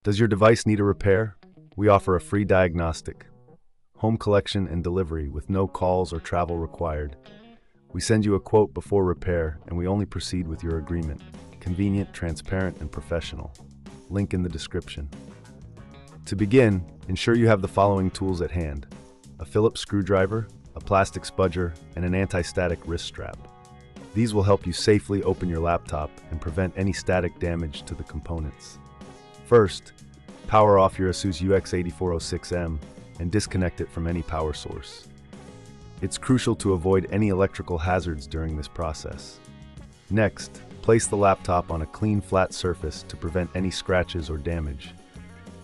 Does your device need a repair? We offer a free diagnostic, home collection and delivery with no calls or travel required. We send you a quote before repair, and we only proceed with your agreement. Convenient, transparent, and professional. Link in the description. To begin, ensure you have the following tools at hand: a Phillips screwdriver, a plastic spudger, and an anti-static wrist strap. These will help you safely open your laptop and prevent any static damage to the components. First, power off your Asus UX8406M and disconnect it from any power source. It's crucial to avoid any electrical hazards during this process. Next, place the laptop on a clean, flat surface to prevent any scratches or damage.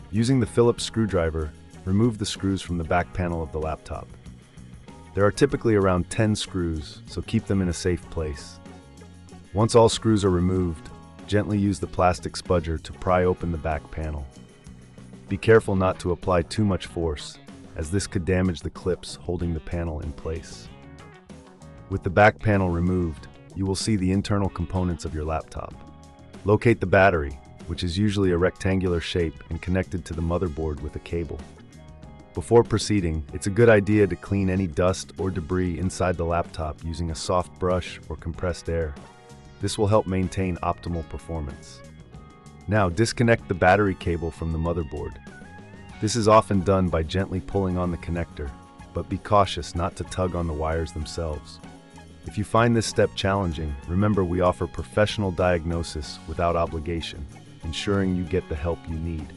Using the Phillips screwdriver, remove the screws from the back panel of the laptop. There are typically around 10 screws, so keep them in a safe place. Once all screws are removed, gently use the plastic spudger to pry open the back panel. Be careful not to apply too much force, as this could damage the clips holding the panel in place. With the back panel removed, you will see the internal components of your laptop. Locate the battery, which is usually a rectangular shape and connected to the motherboard with a cable. Before proceeding, it's a good idea to clean any dust or debris inside the laptop using a soft brush or compressed air. This will help maintain optimal performance. Now, disconnect the battery cable from the motherboard. This is often done by gently pulling on the connector, but be cautious not to tug on the wires themselves. If you find this step challenging, remember we offer professional diagnosis without obligation, ensuring you get the help you need.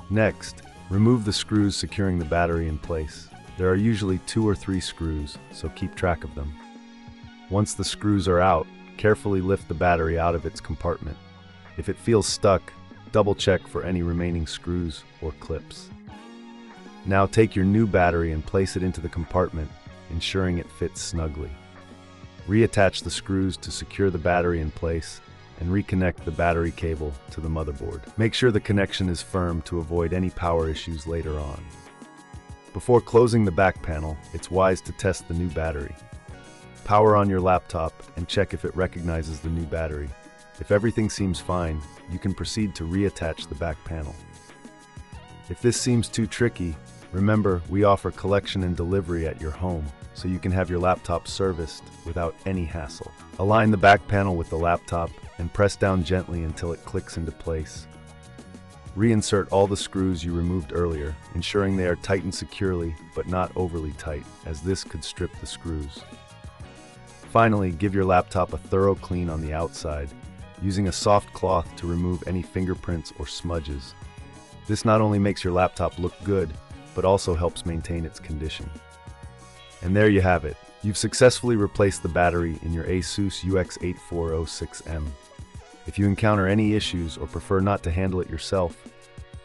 Next, remove the screws securing the battery in place. There are usually 2 or 3 screws, so keep track of them. Once the screws are out, carefully lift the battery out of its compartment. If it feels stuck, double check for any remaining screws or clips. Now take your new battery and place it into the compartment, ensuring it fits snugly. Reattach the screws to secure the battery in place and reconnect the battery cable to the motherboard. Make sure the connection is firm to avoid any power issues later on. Before closing the back panel, it's wise to test the new battery. Power on your laptop and check if it recognizes the new battery. If everything seems fine, you can proceed to reattach the back panel. If this seems too tricky, remember we offer collection and delivery at your home, so you can have your laptop serviced without any hassle. Align the back panel with the laptop and press down gently until it clicks into place. Reinsert all the screws you removed earlier, ensuring they are tightened securely but not overly tight, as this could strip the screws. Finally, give your laptop a thorough clean on the outside, using a soft cloth to remove any fingerprints or smudges. This not only makes your laptop look good, but also helps maintain its condition. And there you have it. You've successfully replaced the battery in your Asus UX8406M. If you encounter any issues or prefer not to handle it yourself,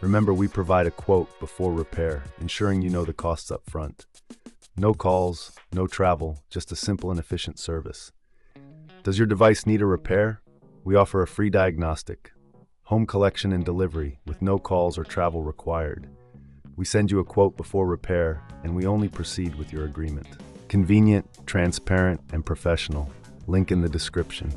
remember we provide a quote before repair, ensuring you know the costs up front. No calls, no travel, just a simple and efficient service. Does your device need a repair? We offer a free diagnostic, home collection and delivery with no calls or travel required. We send you a quote before repair, and we only proceed with your agreement. Convenient, transparent, and professional. Link in the description.